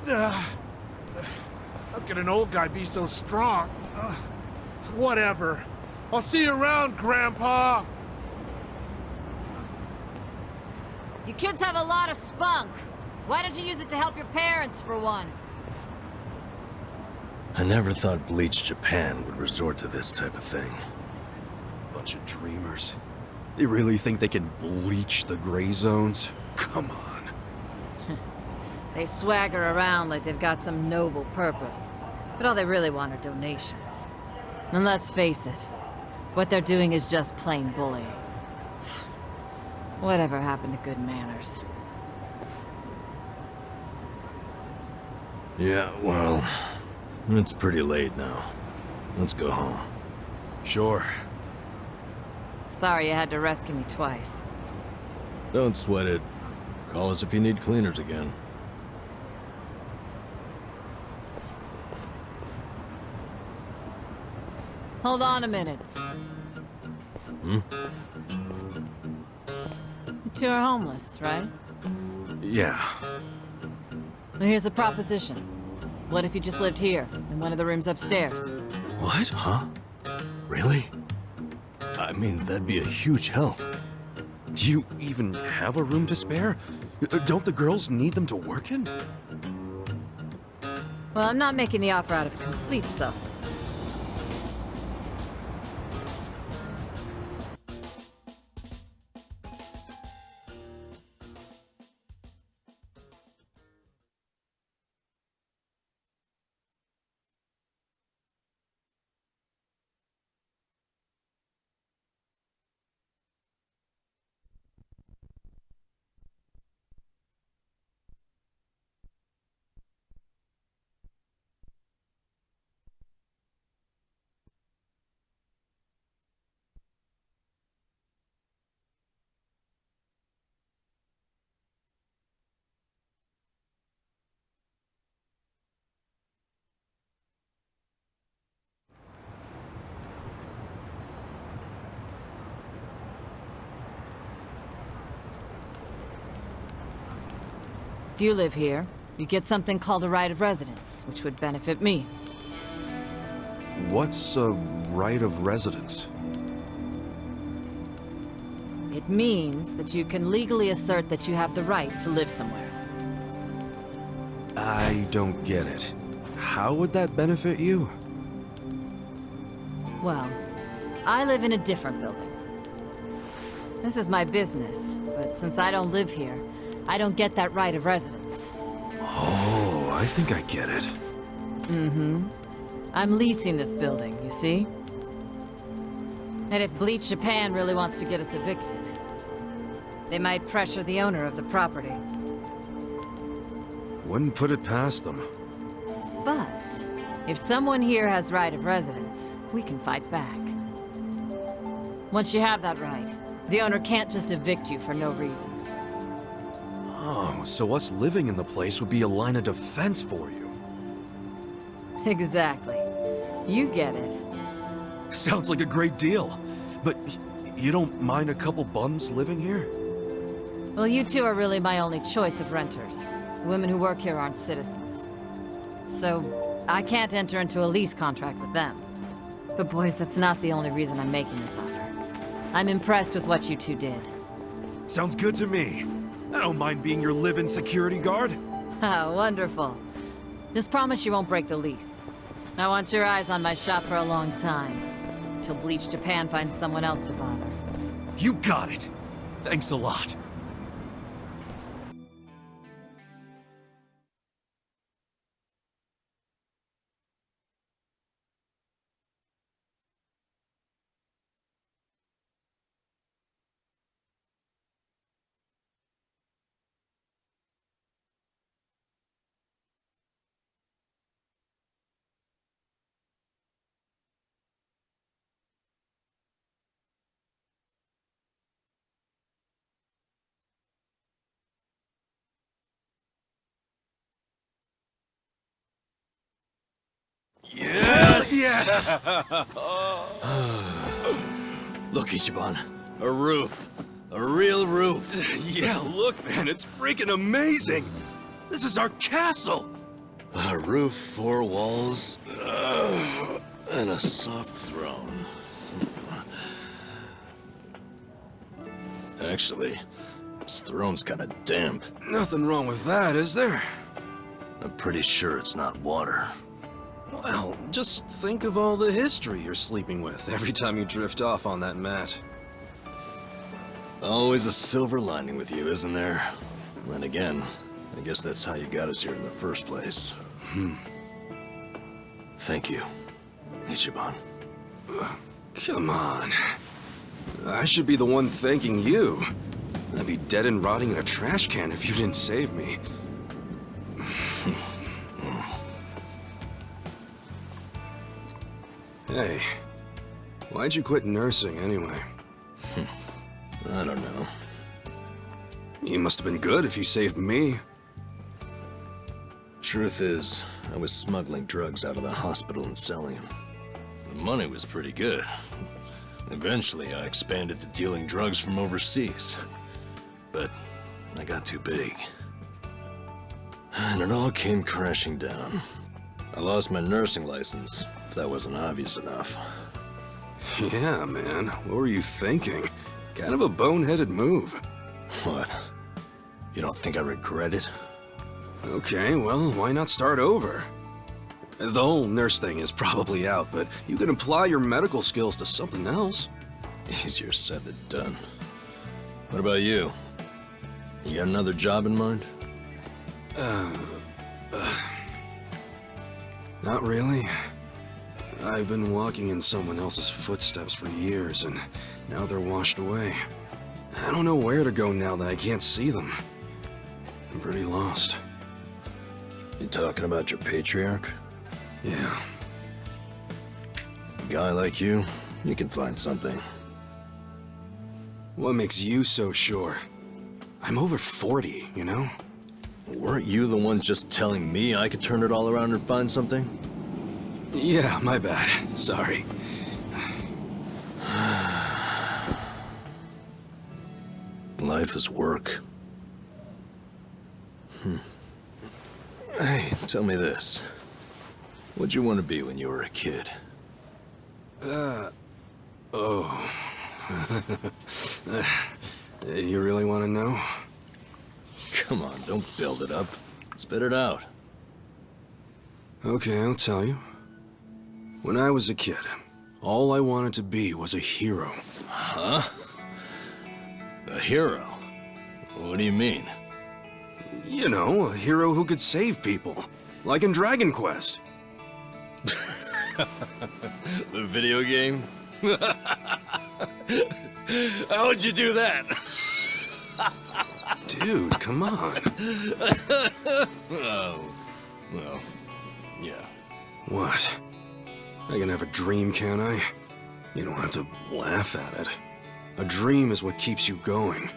How can an old guy be so strong? Whatever. I'll see you around, Grandpa! You kids have a lot of spunk. Why don't you use it to help your parents for once? I never thought Bleach Japan would resort to this type of thing. Bunch of dreamers. They really think they can bleach the gray zones? Come on. They swagger around like they've got some noble purpose. But all they really want are donations. And let's face it, what they're doing is just plain bullying. Whatever happened to good manners? Yeah, well, it's pretty late now. Let's go home. Sure. Sorry you had to rescue me twice. Don't sweat it. Call us if you need cleaners again. Hold on a minute. Hmm? You two are homeless, right? Yeah. Well, here's a proposition. What if you just lived here, in one of the rooms upstairs? What? Huh? Really? I mean, that'd be a huge help. Do you even have a room to spare? Don't the girls need them to work in? Well, I'm not making the offer out of complete selflessness. If you live here, you get something called a right of residence, which would benefit me. What's a right of residence? It means that you can legally assert that you have the right to live somewhere. I don't get it. How would that benefit you? Well, I live in a different building. This is my business, but since I don't live here, I don't get that right of residence. Oh, I think I get it. Mm-hmm. I'm leasing this building, you see? And if Bleach Japan really wants to get us evicted, they might pressure the owner of the property. Wouldn't put it past them. But if someone here has right of residence, we can fight back. Once you have that right, the owner can't just evict you for no reason. Oh, so us living in the place would be a line of defense for you. Exactly. You get it. Sounds like a great deal. But you don't mind a couple bums living here? Well, you two are really my only choice of renters. The women who work here aren't citizens. So, I can't enter into a lease contract with them. But boys, that's not the only reason I'm making this offer. I'm impressed with what you two did. Sounds good to me. I don't mind being your live-in security guard. Ah, wonderful. Just promise you won't break the lease. I want your eyes on my shop for a long time. Till Bleach Japan finds someone else to bother. You got it. Thanks a lot. Yes! Yeah! Look, Ichiban. A roof. A real roof. Yeah, look, man, it's freaking amazing! This is our castle! A roof, 4 walls, and a soft throne. Actually, this throne's kinda damp. Nothing wrong with that, is there? I'm pretty sure it's not water. Well, just think of all the history you're sleeping with every time you drift off on that mat. Always a silver lining with you, isn't there? Then again, I guess that's how you got us here in the first place. Thank you, Ichiban. Come on. I should be the one thanking you. I'd be dead and rotting in a trash can if you didn't save me. Hey, why'd you quit nursing anyway? I don't know. You must have been good if you saved me. Truth is, I was smuggling drugs out of the hospital and selling them. The money was pretty good. Eventually, I expanded to dealing drugs from overseas. But I got too big. And it all came crashing down. I lost my nursing license, if that wasn't obvious enough. Yeah, man. What were you thinking? Kind of a boneheaded move. What? You don't think I regret it? Okay, well, why not start over? The whole nurse thing is probably out, but you can apply your medical skills to something else. Easier said than done. What about you? You got another job in mind? Not really. I've been walking in someone else's footsteps for years, and now they're washed away. I don't know where to go now that I can't see them. I'm pretty lost. You talking about your patriarch? Yeah. A guy like you can find something. What makes you so sure? I'm over 40, you know? Weren't you the one just telling me I could turn it all around and find something? Yeah, my bad. Sorry. Life is work. Hey, tell me this. What'd you want to be when you were a kid? You really want to know? Come on, don't build it up. Spit it out. Okay, I'll tell you. When I was a kid, all I wanted to be was a hero. Huh? A hero? What do you mean? You know, a hero who could save people. Like in Dragon Quest. The video game? How'd you do that? Dude, come on. Oh, well, yeah. What? I can have a dream, can I? You don't have to laugh at it. A dream is what keeps you going.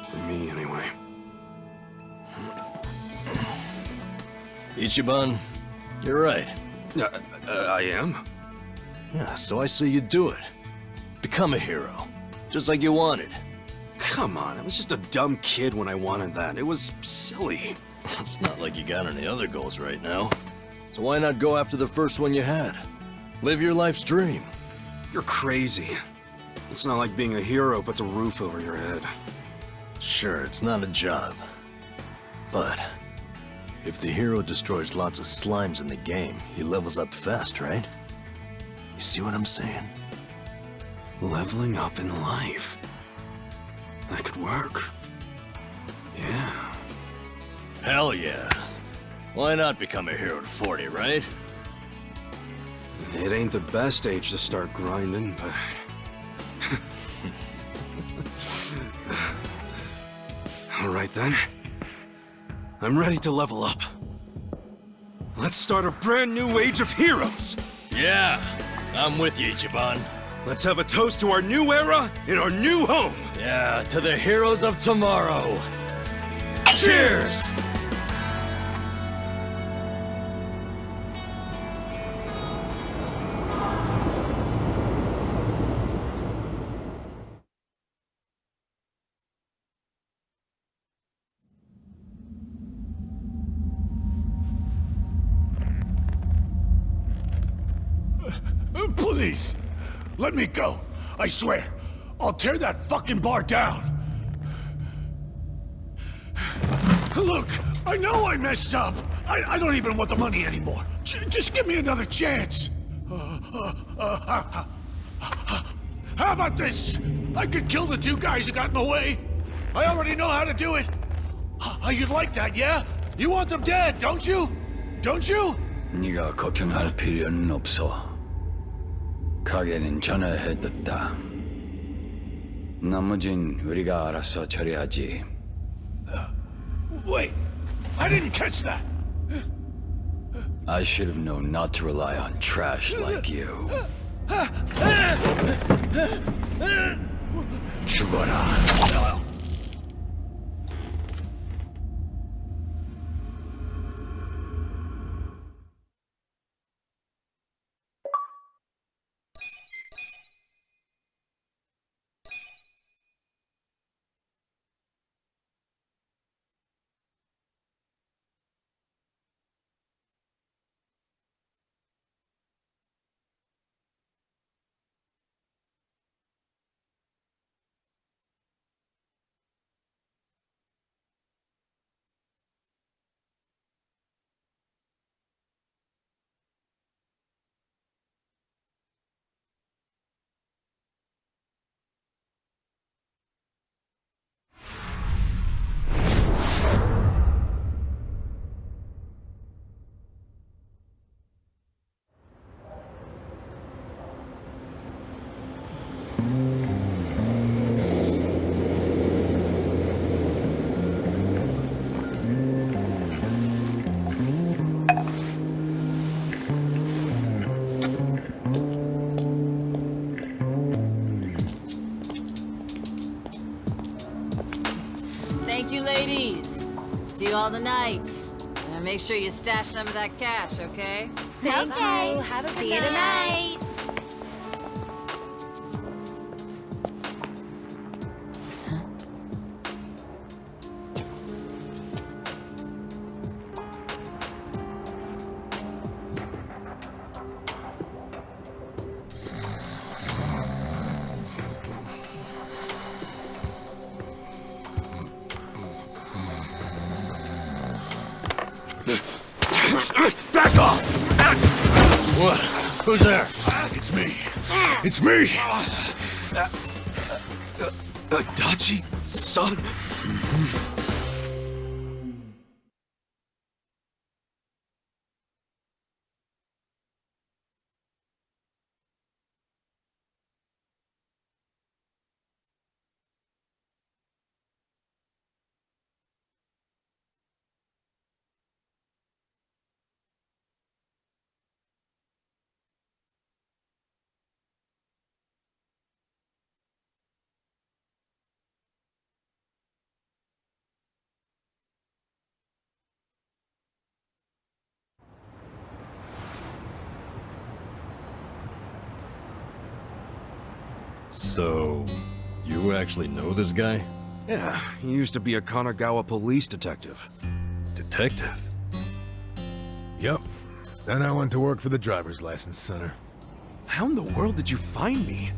For me, anyway. Ichiban, you're right. I am? Yeah, so I say you do it. Become a hero. Just like you wanted. Come on, I was just a dumb kid when I wanted that. It was silly. It's not like you got any other goals right now. So why not go after the first one you had? Live your life's dream. You're crazy. It's not like being a hero puts a roof over your head. Sure, it's not a job. But if the hero destroys lots of slimes in the game, he levels up fast, right? You see what I'm saying? Leveling up in life. That could work. Yeah. Hell yeah. Why not become a hero at 40, right? It ain't the best age to start grinding, but... Alright then. I'm ready to level up. Let's start a brand new age of heroes! Yeah, I'm with you, Ichiban. Let's have a toast to our new era in our new home! Yeah, to the heroes of tomorrow. Cheers! Please, let me go. I swear, I'll tear that fucking bar down. Look, I know I messed up. I don't even want the money anymore. Just give me another chance. How about this? I could kill the two guys who got in the way. I already know how to do it. You'd like that, yeah? You want them dead, don't you? Don't you? 네가 걱정할 필요는 없어. 가게는 전화해뒀다. 나머진 우리가 알아서 처리하지. Wait, I didn't catch that. I should have known not to rely on trash like you. 죽어라. Thank you, ladies. See you all tonight. And make sure you stash some of that cash, okay? Thank you. Have a good See you tonight. Back off! What? Who's there? It's me. It's me! Adachi, son? So, you actually know this guy? Yeah, he used to be a Kanagawa police detective. Detective? Yep. Then I went to work for the driver's license center. How in the world did you find me?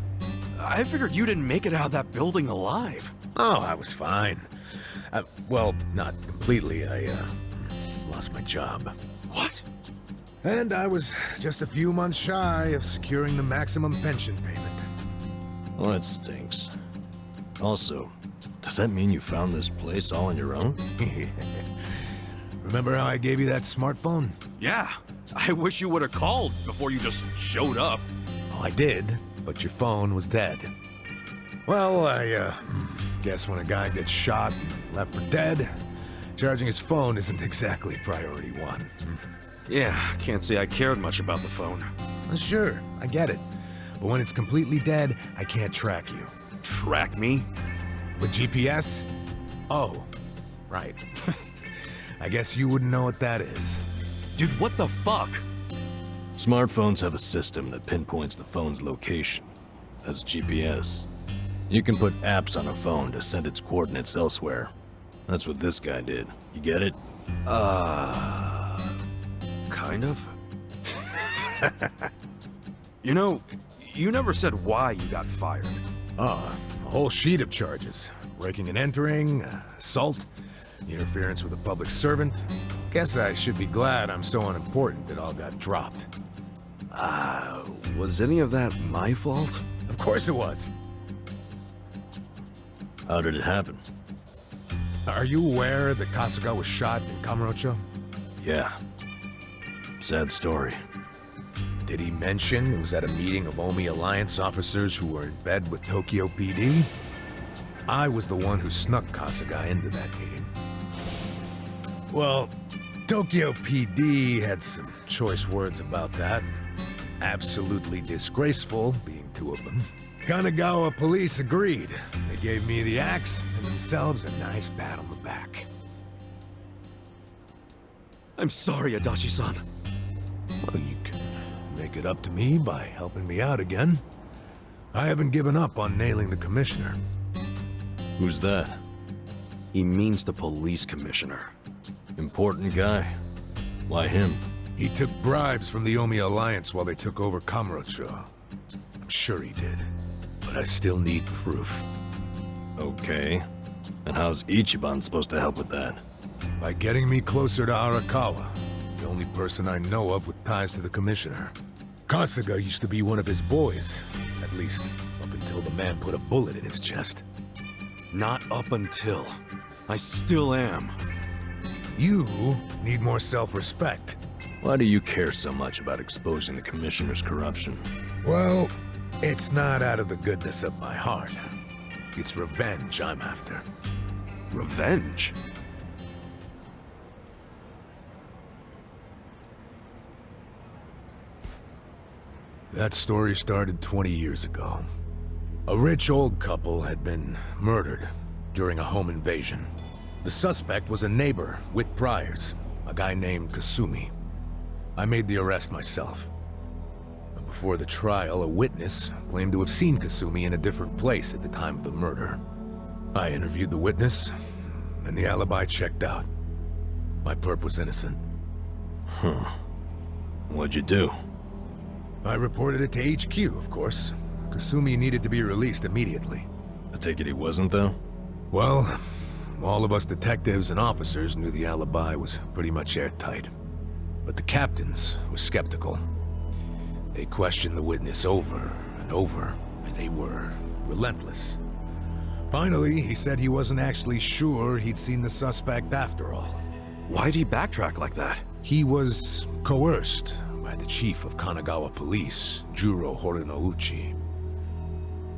I figured you didn't make it out of that building alive. Oh, I was fine. Well, not completely. I lost my job. What? And I was just a few months shy of securing the maximum pension payment. Well, that stinks. Also, does that mean you found this place all on your own? Remember how I gave you that smartphone? Yeah. I wish you would have called before you just showed up. Oh, I did, but your phone was dead. Well, I guess when a guy gets shot and left for dead, charging his phone isn't exactly priority one. Yeah, can't say I cared much about the phone. Well, sure, I get it. But when it's completely dead, I can't track you. Track me? With GPS? Oh, right. I guess you wouldn't know what that is. Dude, what the fuck? Smartphones have a system that pinpoints the phone's location. That's GPS. You can put apps on a phone to send its coordinates elsewhere. That's what this guy did. You get it? Kind of. You know, you never said why you got fired. A whole sheet of charges. Breaking and entering, assault, interference with a public servant. Guess I should be glad I'm so unimportant it all got dropped. Was any of that my fault? Of course it was. How did it happen? Are you aware that Kasuga was shot in Kamurocho? Yeah. Sad story. Did he mention it was at a meeting of Omi Alliance officers who were in bed with Tokyo PD? I was the one who snuck Kasuga into that meeting. Well, Tokyo PD had some choice words about that. Absolutely disgraceful, being two of them. Kanagawa police agreed. They gave me the axe and themselves a nice pat on the back. I'm sorry, Adachi-san. Well, you can make it up to me by helping me out again. I haven't given up on nailing the commissioner. Who's that? He means the police commissioner. Important guy. Why him? He took bribes from the Omi Alliance while they took over Kamurocho. I'm sure he did, but I still need proof. Okay. And how's Ichiban supposed to help with that? By getting me closer to Arakawa, the only person I know of with ties to the commissioner. Kasuga used to be one of his boys, at least up until the man put a bullet in his chest. Not up until. I still am. You need more self-respect. Why do you care so much about exposing the commissioner's corruption? Well, it's not out of the goodness of my heart. It's revenge I'm after. Revenge? That story started 20 years ago. A rich old couple had been murdered during a home invasion. The suspect was a neighbor with priors, a guy named Kasumi. I made the arrest myself. But before the trial, a witness claimed to have seen Kasumi in a different place at the time of the murder. I interviewed the witness, and the alibi checked out. My perp was innocent. What'd you do? I reported it to HQ, of course. Kasumi needed to be released immediately. I take it he wasn't, though? Well, all of us detectives and officers knew the alibi was pretty much airtight. But the captains were skeptical. They questioned the witness over and over, and they were relentless. Finally, he said he wasn't actually sure he'd seen the suspect after all. Why'd he backtrack like that? He was coerced by the chief of Kanagawa Police, Juro Horinouchi.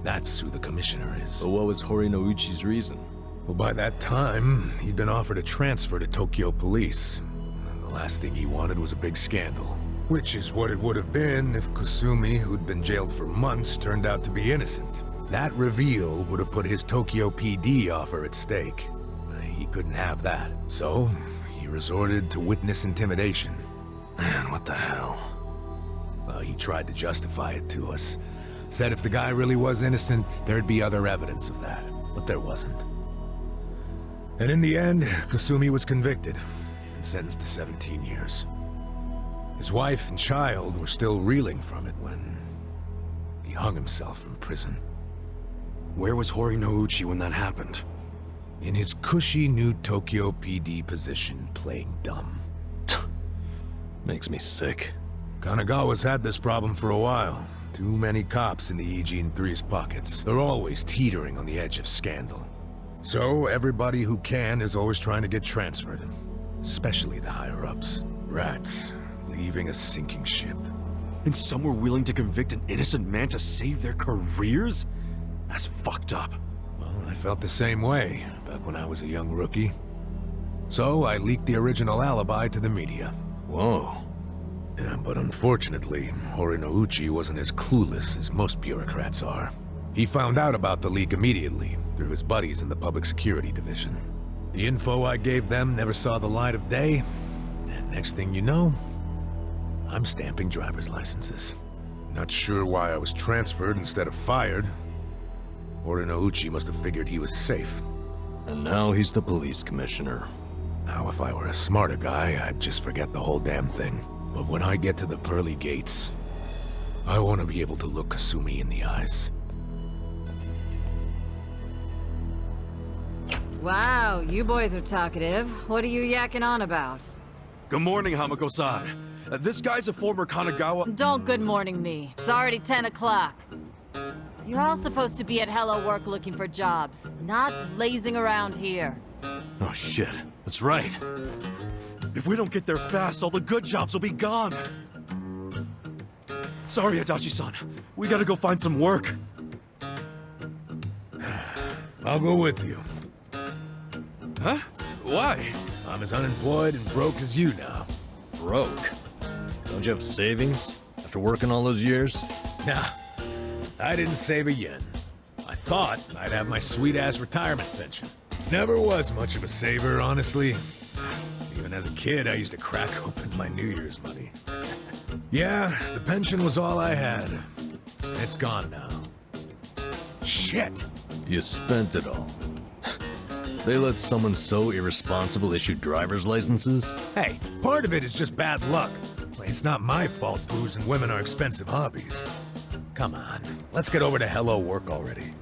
That's who the commissioner is. But what was Horinouchi's reason? Well, by that time, he'd been offered a transfer to Tokyo Police. And the last thing he wanted was a big scandal. Which is what it would have been if Kasumi, who'd been jailed for months, turned out to be innocent. That reveal would have put his Tokyo PD offer at stake. He couldn't have that. So, he resorted to witness intimidation. Man, what the hell? Well, he tried to justify it to us. Said if the guy really was innocent, there'd be other evidence of that. But there wasn't. And in the end, Kasumi was convicted and sentenced to 17 years. His wife and child were still reeling from it when he hung himself from prison. Where was Horinouchi when that happened? In his cushy new Tokyo PD position, playing dumb. Makes me sick. Kanagawa's had this problem for a while. Too many cops in the Eugene 3's pockets. They're always teetering on the edge of scandal. So everybody who can is always trying to get transferred. Especially the higher-ups. Rats, leaving a sinking ship. And some were willing to convict an innocent man to save their careers? That's fucked up. Well, I felt the same way back when I was a young rookie. So I leaked the original alibi to the media. Whoa. Yeah, but unfortunately, Horinouchi wasn't as clueless as most bureaucrats are. He found out about the leak immediately, through his buddies in the Public Security Division. The info I gave them never saw the light of day, and next thing you know, I'm stamping driver's licenses. Not sure why I was transferred instead of fired. Horinouchi must have figured he was safe. And now he's the police commissioner. Now, if I were a smarter guy, I'd just forget the whole damn thing. But when I get to the pearly gates, I want to be able to look Kasumi in the eyes. Wow, you boys are talkative. What are you yakking on about? Good morning, Hamako-san. This guy's a former Kanagawa... Don't good morning me. It's already 10 o'clock. You're all supposed to be at Hello Work looking for jobs, not lazing around here. Oh shit, that's right. If we don't get there fast, all the good jobs will be gone. Sorry, Adachi-san. We gotta go find some work. I'll go with you. Huh? Why? I'm as unemployed and broke as you now. Broke? Don't you have savings? After working all those years? Nah, I didn't save a yen. I thought I'd have my sweet-ass retirement pension. Never was much of a saver, honestly. Even as a kid, I used to crack open my New Year's money. Yeah, the pension was all I had. It's gone now. Shit! You spent it all. They let someone so irresponsible issue driver's licenses? Hey, part of it is just bad luck. It's not my fault booze and women are expensive hobbies. Come on, let's get over to Hello Work already.